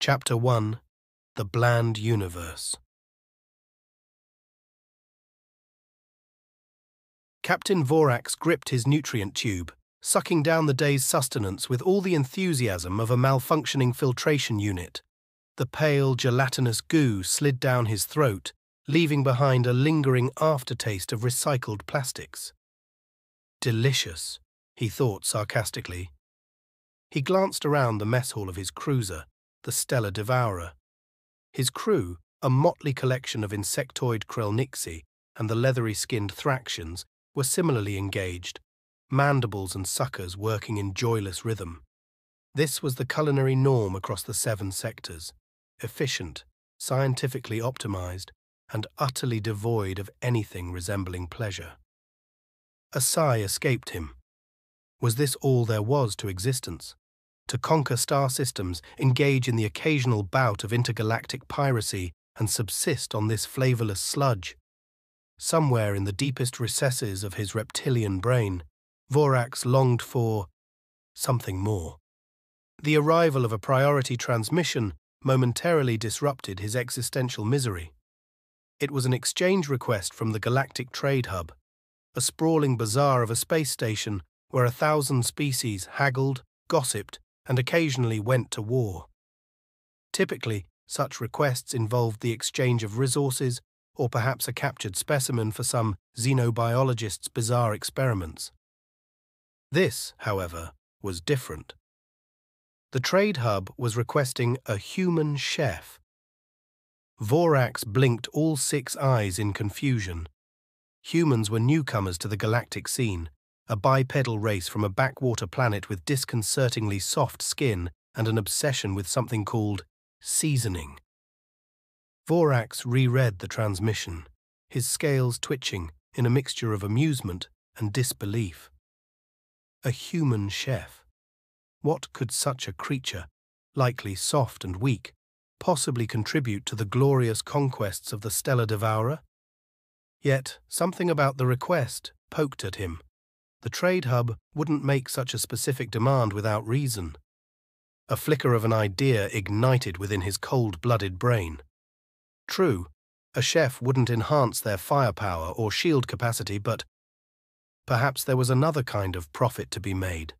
Chapter 1: The Bland Universe. Captain Vorax gripped his nutrient tube, sucking down the day's sustenance with all the enthusiasm of a malfunctioning filtration unit. The pale, gelatinous goo slid down his throat, leaving behind a lingering aftertaste of recycled plastics. Delicious, he thought sarcastically. He glanced around the mess hall of his cruiser, the Stellar Devourer. His crew, a motley collection of insectoid Krelnixi and the leathery-skinned Thraxians, were similarly engaged, mandibles and suckers working in joyless rhythm. This was the culinary norm across the 7 sectors, efficient, scientifically optimized, and utterly devoid of anything resembling pleasure. A sigh escaped him. Was this all there was to existence? To conquer star systems, engage in the occasional bout of intergalactic piracy, and subsist on this flavorless sludge? Somewhere in the deepest recesses of his reptilian brain, Vorax longed for something more. The arrival of a priority transmission momentarily disrupted his existential misery. It was an exchange request from the Galactic Trade Hub, a sprawling bazaar of a space station where 1,000 species haggled, gossiped, and occasionally went to war. Typically, such requests involved the exchange of resources or perhaps a captured specimen for some xenobiologist's bizarre experiments. This, however, was different. The Trade Hub was requesting a human chef. Vorax blinked all 6 eyes in confusion. Humans were newcomers to the galactic scene, a bipedal race from a backwater planet with disconcertingly soft skin and an obsession with something called seasoning. Vorax reread the transmission, his scales twitching in a mixture of amusement and disbelief. A human chef. What could such a creature, likely soft and weak, possibly contribute to the glorious conquests of the Stellar Devourer? Yet something about the request poked at him. The Trade Hub wouldn't make such a specific demand without reason. A flicker of an idea ignited within his cold-blooded brain. True, a chef wouldn't enhance their firepower or shield capacity, but perhaps there was another kind of profit to be made.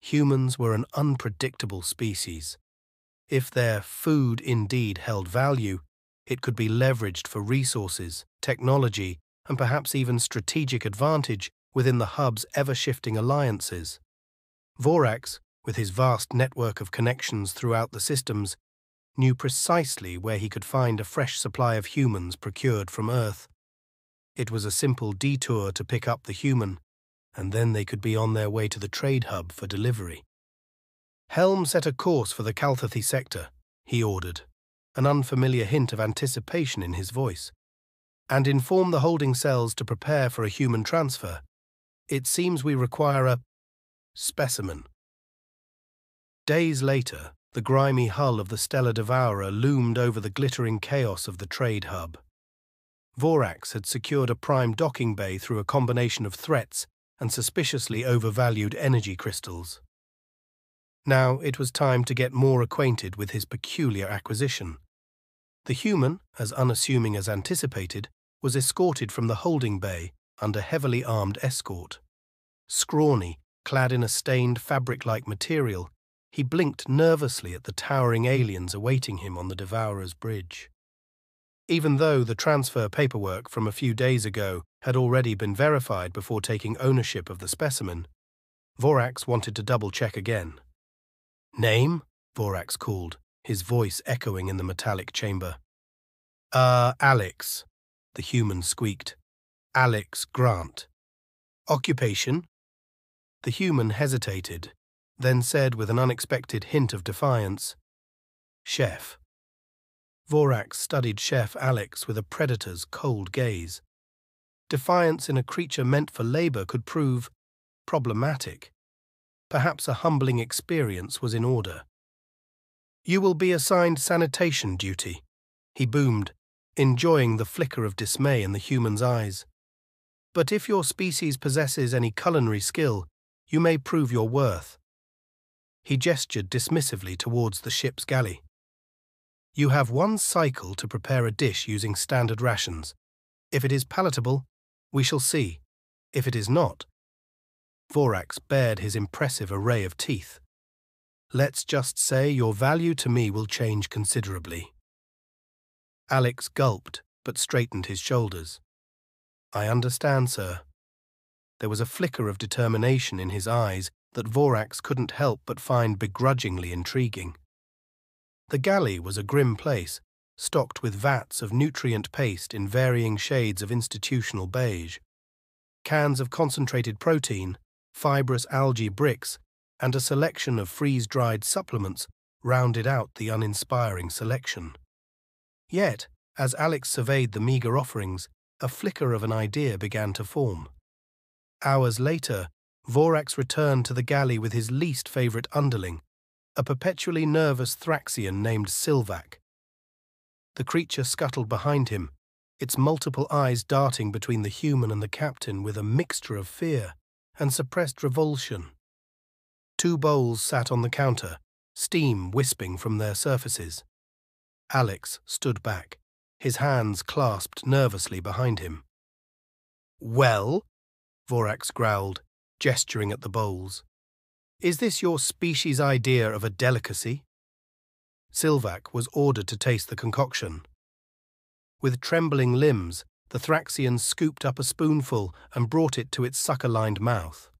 Humans were an unpredictable species. If their food indeed held value, it could be leveraged for resources, technology, and perhaps even strategic advantage within the Hub's ever-shifting alliances. Vorax, with his vast network of connections throughout the systems, knew precisely where he could find a fresh supply of humans procured from Earth. It was a simple detour to pick up the human, and then they could be on their way to the Trade Hub for delivery. "Helm set a course for the Kalthathi sector," he ordered, an unfamiliar hint of anticipation in his voice, "and inform the holding cells to prepare for a human transfer. It seems we require a specimen." Days later, the grimy hull of the Stellar Devourer loomed over the glittering chaos of the Trade Hub. Vorax had secured a prime docking bay through a combination of threats and suspiciously overvalued energy crystals. Now it was time to get more acquainted with his peculiar acquisition. The human, as unassuming as anticipated, was escorted from the holding bay under heavily armed escort. Scrawny, clad in a stained fabric-like material, he blinked nervously at the towering aliens awaiting him on the Devourer's bridge. Even though the transfer paperwork from a few days ago had already been verified before taking ownership of the specimen, Vorax wanted to double-check again. "Name?" Vorax called, his voice echoing in the metallic chamber. Alex," the human squeaked. "Alex Grant." "Occupation?" The human hesitated, then said with an unexpected hint of defiance, "Chef." Vorax studied Chef Alex with a predator's cold gaze. Defiance in a creature meant for labor could prove problematic. Perhaps a humbling experience was in order. "You will be assigned sanitation duty," he boomed, enjoying the flicker of dismay in the human's eyes. "But if your species possesses any culinary skill, you may prove your worth." He gestured dismissively towards the ship's galley. You have 1 cycle to prepare a dish using standard rations. If it is palatable, we shall see. If it is not, Vorax bared his impressive array of teeth. Let's just say your value to me will change considerably. Alex gulped, but straightened his shoulders. I understand, sir. There was a flicker of determination in his eyes that Vorax couldn't help but find begrudgingly intriguing. The galley was a grim place, stocked with vats of nutrient paste in varying shades of institutional beige. Cans of concentrated protein, fibrous algae bricks, and a selection of freeze-dried supplements rounded out the uninspiring selection. Yet, as Alex surveyed the meagre offerings, a flicker of an idea began to form. Hours later, Vorax returned to the galley with his least favourite underling, a perpetually nervous Thraxian named Silvac. The creature scuttled behind him, its multiple eyes darting between the human and the captain with a mixture of fear and suppressed revulsion. 2 bowls sat on the counter, steam wisping from their surfaces. Alex stood back, his hands clasped nervously behind him. "Well?" Vorax growled, gesturing at the bowls. "Is this your species' idea of a delicacy?" Silvac was ordered to taste the concoction. With trembling limbs, the Thraxian scooped up a spoonful and brought it to its sucker-lined mouth.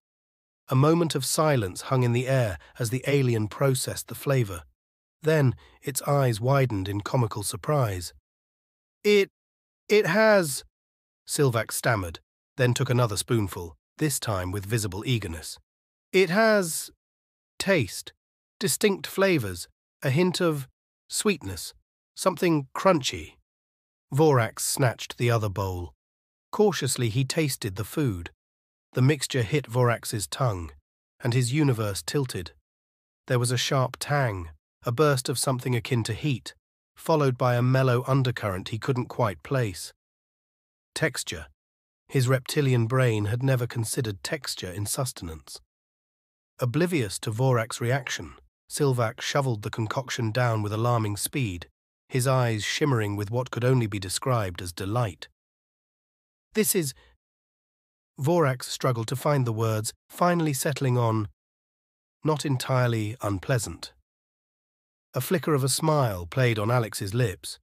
A moment of silence hung in the air as the alien processed the flavour. Then its eyes widened in comical surprise. It has," Silvac stammered, then took another spoonful, this time with visible eagerness. "It has taste, distinct flavours, a hint of sweetness, something crunchy." Vorax snatched the other bowl. Cautiously he tasted the food. The mixture hit Vorax's tongue, and his universe tilted. There was a sharp tang, a burst of something akin to heat, followed by a mellow undercurrent he couldn't quite place. Texture. His reptilian brain had never considered texture in sustenance. Oblivious to Vorax's reaction, Silvac shoveled the concoction down with alarming speed, his eyes shimmering with what could only be described as delight. "This is—" Vorax struggled to find the words, finally settling on, "not entirely unpleasant." A flicker of a smile played on Alex's lips.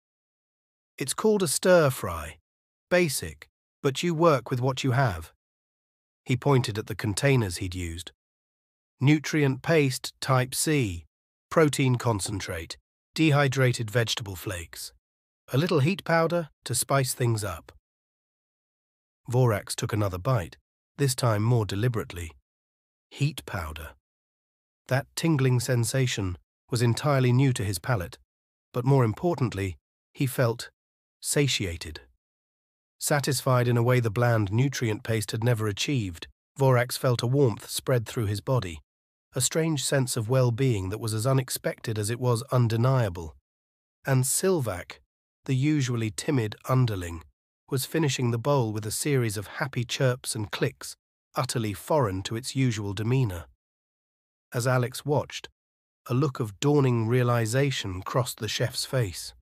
"It's called a stir-fry. Basic, but you work with what you have." He pointed at the containers he'd used. Nutrient paste type C, protein concentrate, dehydrated vegetable flakes. A little heat powder to spice things up. Vorax took another bite, this time more deliberately. Heat powder. That tingling sensation was entirely new to his palate, but more importantly, he felt satiated. Satisfied in a way the bland nutrient paste had never achieved, Vorax felt a warmth spread through his body, a strange sense of well-being that was as unexpected as it was undeniable. And Silvac, the usually timid underling, was finishing the bowl with a series of happy chirps and clicks, utterly foreign to its usual demeanour. As Alex watched, a look of dawning realization crossed the chef's face.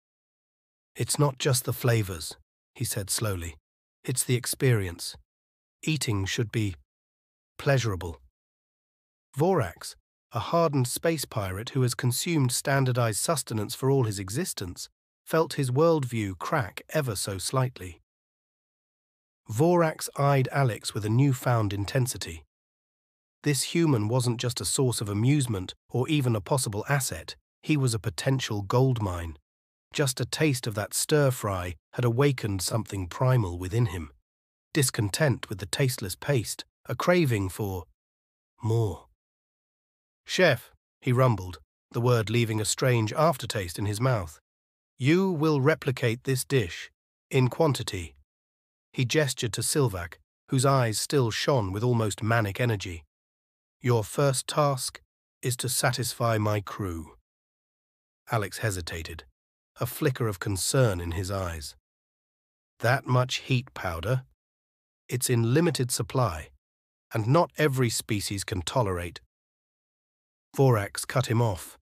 "It's not just the flavours," he said slowly. "It's the experience. Eating should be pleasurable." Vorax, a hardened space pirate who has consumed standardized sustenance for all his existence, felt his worldview crack ever so slightly. Vorax eyed Alex with a newfound intensity. This human wasn't just a source of amusement or even a possible asset, he was a potential goldmine. Just a taste of that stir-fry had awakened something primal within him. Discontent with the tasteless paste, a craving for more. "Chef," he rumbled, the word leaving a strange aftertaste in his mouth, "you will replicate this dish, in quantity." He gestured to Silvac, whose eyes still shone with almost manic energy. "Your first task is to satisfy my crew." Alex hesitated, a flicker of concern in his eyes. "That much heat powder? It's in limited supply, and not every species can tolerate." Vorax cut him off.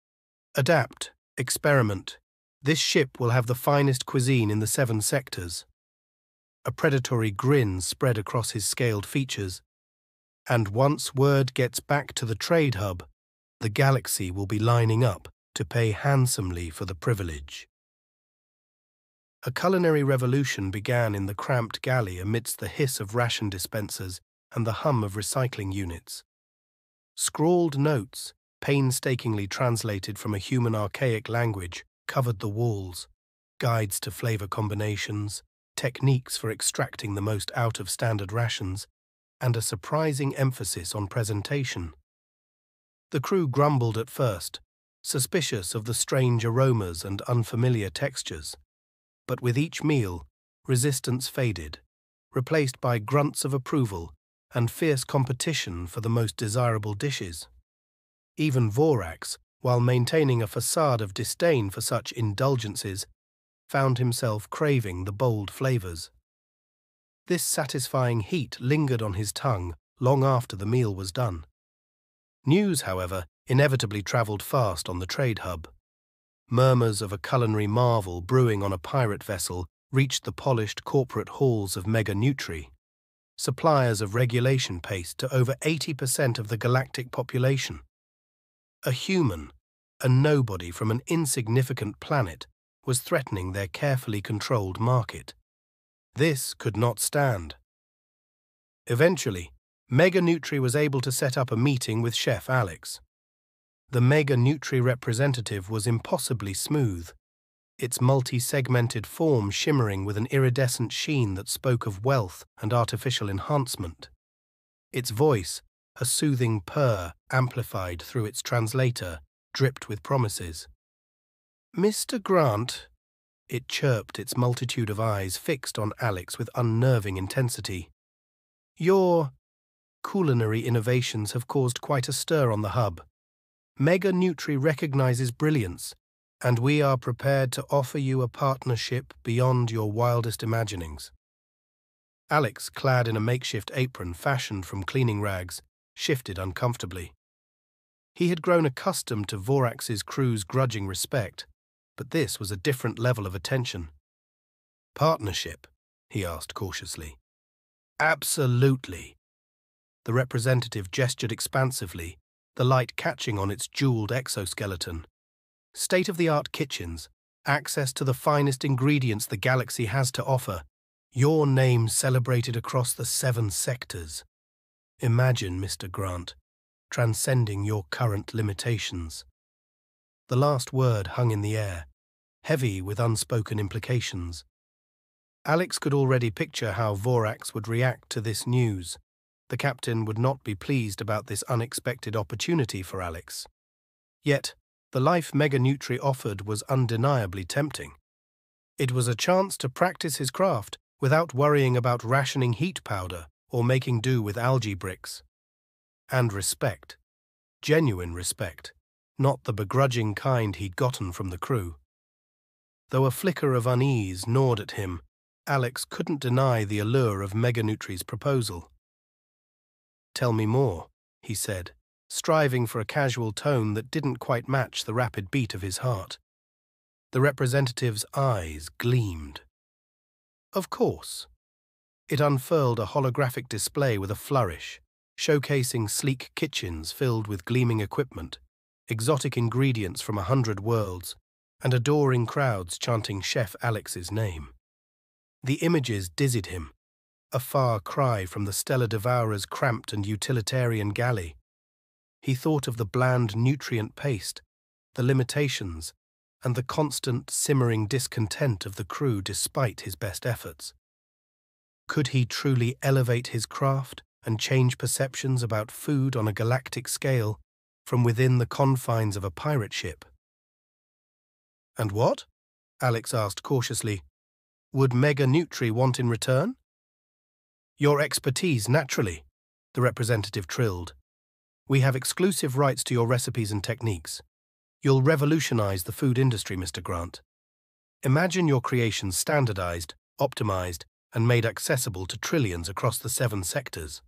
"Adapt, experiment. This ship will have the finest cuisine in the 7 sectors. A predatory grin spread across his scaled features. And once word gets back to the trade hub, the galaxy will be lining up to pay handsomely for the privilege. A culinary revolution began in the cramped galley amidst the hiss of ration dispensers and the hum of recycling units. Scrawled notes, painstakingly translated from a human archaic language, covered the walls, guides to flavor combinations, techniques for extracting the most out of standard rations, and a surprising emphasis on presentation. The crew grumbled at first, suspicious of the strange aromas and unfamiliar textures. But with each meal, resistance faded, replaced by grunts of approval and fierce competition for the most desirable dishes. Even Vorax, while maintaining a facade of disdain for such indulgences, found himself craving the bold flavors. This satisfying heat lingered on his tongue long after the meal was done. News, however, inevitably traveled fast on the trade hub. Murmurs of a culinary marvel brewing on a pirate vessel reached the polished corporate halls of Mega Nutri, suppliers of regulation paste to over 80% of the galactic population. A human, a nobody from an insignificant planet, was threatening their carefully controlled market. This could not stand. Eventually, Mega Nutri was able to set up a meeting with Chef Alex. The Mega Nutri representative was impossibly smooth, its multi-segmented form shimmering with an iridescent sheen that spoke of wealth and artificial enhancement. Its voice, a soothing purr amplified through its translator, dripped with promises. "Mr. Grant," it chirped, its multitude of eyes fixed on Alex with unnerving intensity. "Your culinary innovations have caused quite a stir on the hub. Mega Nutri recognizes brilliance, and we are prepared to offer you a partnership beyond your wildest imaginings." Alex, clad in a makeshift apron fashioned from cleaning rags, shifted uncomfortably. He had grown accustomed to Vorax's crew's grudging respect, but this was a different level of attention. "Partnership?" he asked cautiously. "Absolutely." The representative gestured expansively, the light catching on its jeweled exoskeleton. "State-of-the-art kitchens, access to the finest ingredients the galaxy has to offer, your name celebrated across the 7 sectors. Imagine, Mr. Grant, transcending your current limitations." The last word hung in the air, heavy with unspoken implications. Alex could already picture how Vorax would react to this news. The captain would not be pleased about this unexpected opportunity for Alex. Yet, the life Mega Nutri offered was undeniably tempting. It was a chance to practice his craft without worrying about rationing heat powder or making do with algae bricks. And respect. Genuine respect, not the begrudging kind he'd gotten from the crew. Though a flicker of unease gnawed at him, Alex couldn't deny the allure of Mega Nutri's proposal. "Tell me more," he said, striving for a casual tone that didn't quite match the rapid beat of his heart. The representative's eyes gleamed. "Of course." It unfurled a holographic display with a flourish, showcasing sleek kitchens filled with gleaming equipment, exotic ingredients from 100 worlds, and adoring crowds chanting Chef Alex's name. The images dizzied him, a far cry from the Stellar Devourer's cramped and utilitarian galley. He thought of the bland nutrient paste, the limitations, and the constant simmering discontent of the crew despite his best efforts. Could he truly elevate his craft and change perceptions about food on a galactic scale from within the confines of a pirate ship? "And what?" Alex asked cautiously. "Would Mega Nutri want in return?" "Your expertise, naturally," the representative trilled. "We have exclusive rights to your recipes and techniques. You'll revolutionize the food industry, Mr. Grant. Imagine your creations standardized, optimized, and made accessible to trillions across the 7 sectors."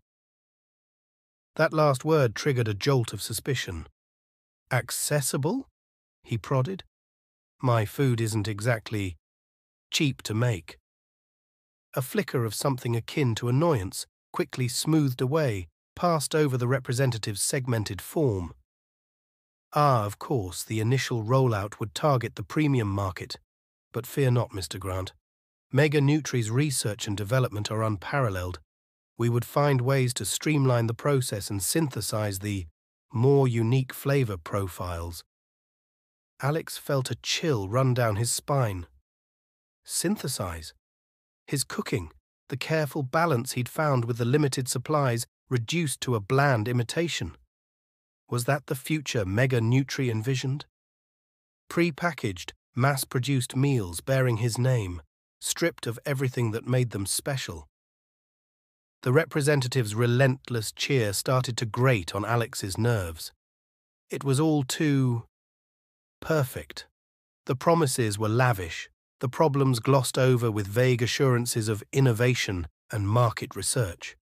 That last word triggered a jolt of suspicion. "Accessible?" he prodded. My food isn't exactly cheap to make. A flicker of something akin to annoyance quickly smoothed away, passed over the representative's segmented form. Ah, of course, the initial rollout would target the premium market. But fear not, Mr. Grant. Mega Nutri's research and development are unparalleled. We would find ways to streamline the process and synthesize the more unique flavor profiles. Alex felt a chill run down his spine. Synthesize? His cooking, the careful balance he'd found with the limited supplies, reduced to a bland imitation. Was that the future Mega Nutri envisioned? Pre-packaged, mass-produced meals bearing his name, stripped of everything that made them special. The representative's relentless cheer started to grate on Alex's nerves. It was all too perfect. The promises were lavish, the problems glossed over with vague assurances of innovation and market research.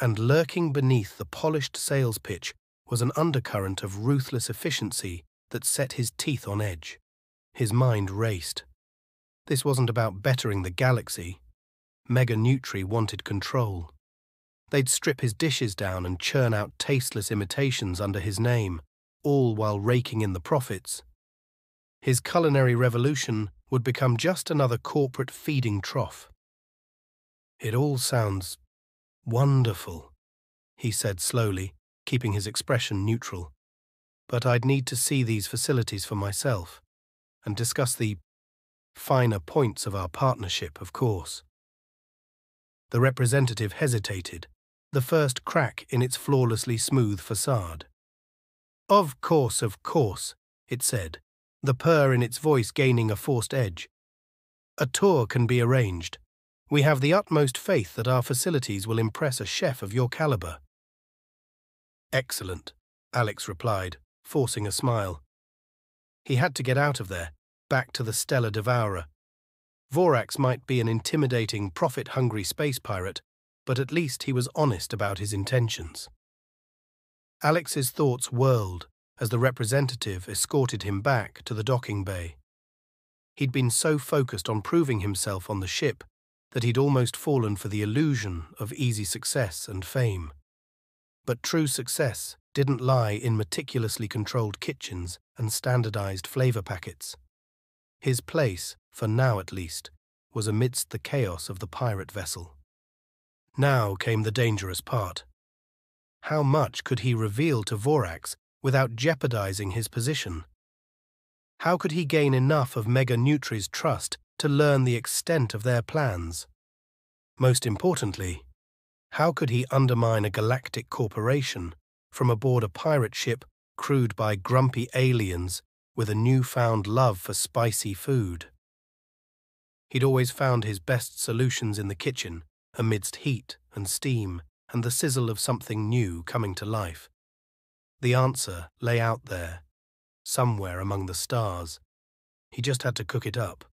And lurking beneath the polished sales pitch was an undercurrent of ruthless efficiency that set his teeth on edge. His mind raced. This wasn't about bettering the galaxy. Mega Nutri wanted control. They'd strip his dishes down and churn out tasteless imitations under his name, all while raking in the profits. His culinary revolution would become just another corporate feeding trough. It all sounds wonderful, he said slowly, keeping his expression neutral. But I'd need to see these facilities for myself and discuss the finer points of our partnership, of course. The representative hesitated, the first crack in its flawlessly smooth facade. Of course, it said, the purr in its voice gaining a forced edge. A tour can be arranged. We have the utmost faith that our facilities will impress a chef of your caliber. Excellent, Alex replied, forcing a smile. He had to get out of there, back to the Stellar Devourer. Vorax might be an intimidating, profit-hungry space pirate, but at least he was honest about his intentions. Alex's thoughts whirled as the representative escorted him back to the docking bay. He'd been so focused on proving himself on the ship that he'd almost fallen for the illusion of easy success and fame. But true success didn't lie in meticulously controlled kitchens and standardized flavor packets. His place, for now at least, was amidst the chaos of the pirate vessel. Now came the dangerous part. How much could he reveal to Vorax without jeopardizing his position? How could he gain enough of Mega Nutri's trust to learn the extent of their plans? Most importantly, how could he undermine a galactic corporation from aboard a pirate ship crewed by grumpy aliens with a newfound love for spicy food? He'd always found his best solutions in the kitchen, amidst heat and steam and the sizzle of something new coming to life. The answer lay out there, somewhere among the stars. He just had to cook it up.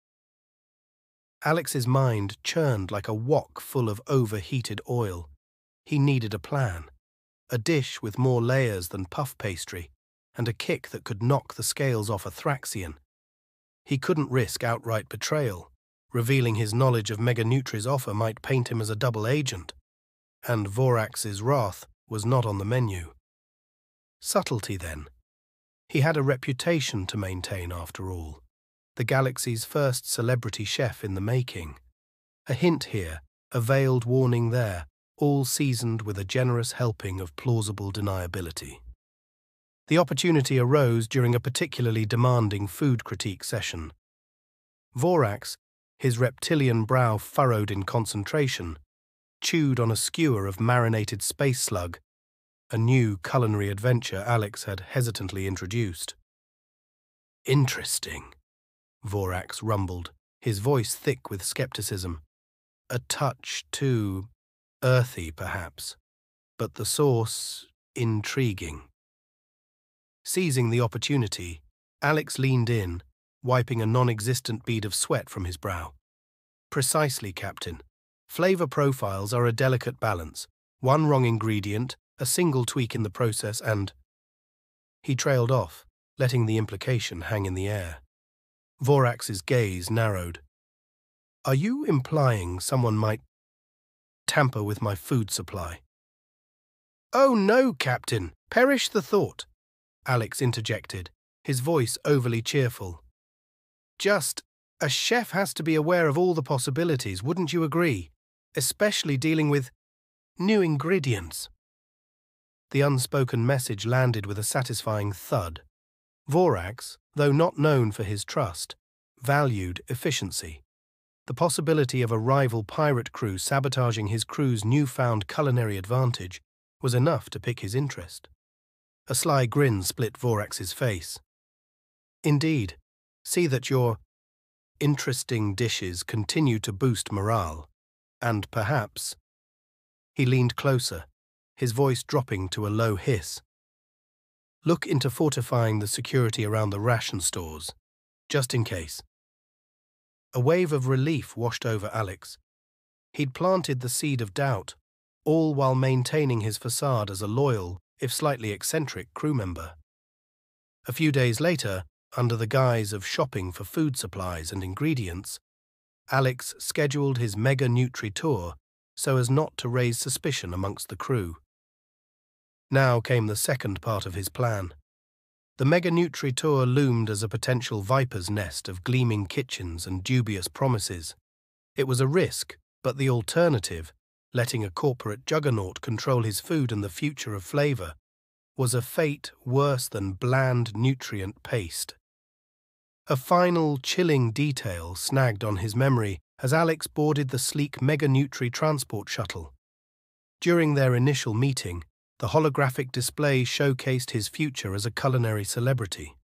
Alex's mind churned like a wok full of overheated oil. He needed a plan, a dish with more layers than puff pastry, and a kick that could knock the scales off a Thraxian. He couldn't risk outright betrayal. Revealing his knowledge of Mega Nutri's offer might paint him as a double agent, and Vorax's wrath was not on the menu. Subtlety, then. He had a reputation to maintain, after all. The galaxy's first celebrity chef in the making. A hint here, a veiled warning there, all seasoned with a generous helping of plausible deniability. The opportunity arose during a particularly demanding food critique session. Vorax, his reptilian brow furrowed in concentration, chewed on a skewer of marinated space slug, a new culinary adventure Alex had hesitantly introduced. Interesting, Vorax rumbled, his voice thick with skepticism. A touch too earthy, perhaps, but the sauce intriguing. Seizing the opportunity, Alex leaned in, wiping a non-existent bead of sweat from his brow. Precisely, Captain. Flavor profiles are a delicate balance. One wrong ingredient, a single tweak in the process, and... He trailed off, letting the implication hang in the air. Vorax's gaze narrowed. Are you implying someone might tamper with my food supply? Oh no, Captain, perish the thought, Alex interjected, his voice overly cheerful. Just, a chef has to be aware of all the possibilities, wouldn't you agree? Especially dealing with new ingredients. The unspoken message landed with a satisfying thud. Vorax, though not known for his trust, valued efficiency. The possibility of a rival pirate crew sabotaging his crew's newfound culinary advantage was enough to pique his interest. A sly grin split Vorax's face. Indeed, see that your interesting dishes continue to boost morale, and perhaps… He leaned closer, his voice dropping to a low hiss. Look into fortifying the security around the ration stores, just in case. A wave of relief washed over Alex. He'd planted the seed of doubt, all while maintaining his facade as a loyal, if slightly eccentric, crew member. A few days later, under the guise of shopping for food supplies and ingredients, Alex scheduled his Mega Nutri tour so as not to raise suspicion amongst the crew. Now came the second part of his plan. The Mega Nutri tour loomed as a potential viper's nest of gleaming kitchens and dubious promises. It was a risk, but the alternative, letting a corporate juggernaut control his food and the future of flavor, was a fate worse than bland nutrient paste. A final chilling detail snagged on his memory as Alex boarded the sleek Mega Nutri transport shuttle. During their initial meeting, the holographic display showcased his future as a culinary celebrity.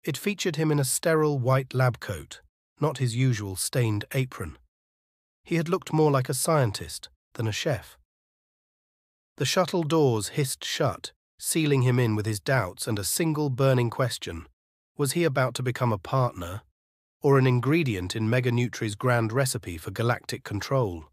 It featured him in a sterile white lab coat, not his usual stained apron. He had looked more like a scientist than a chef. The shuttle doors hissed shut, sealing him in with his doubts and a single burning question. Was he about to become a partner, or an ingredient in Mega Nutri's grand recipe for galactic control?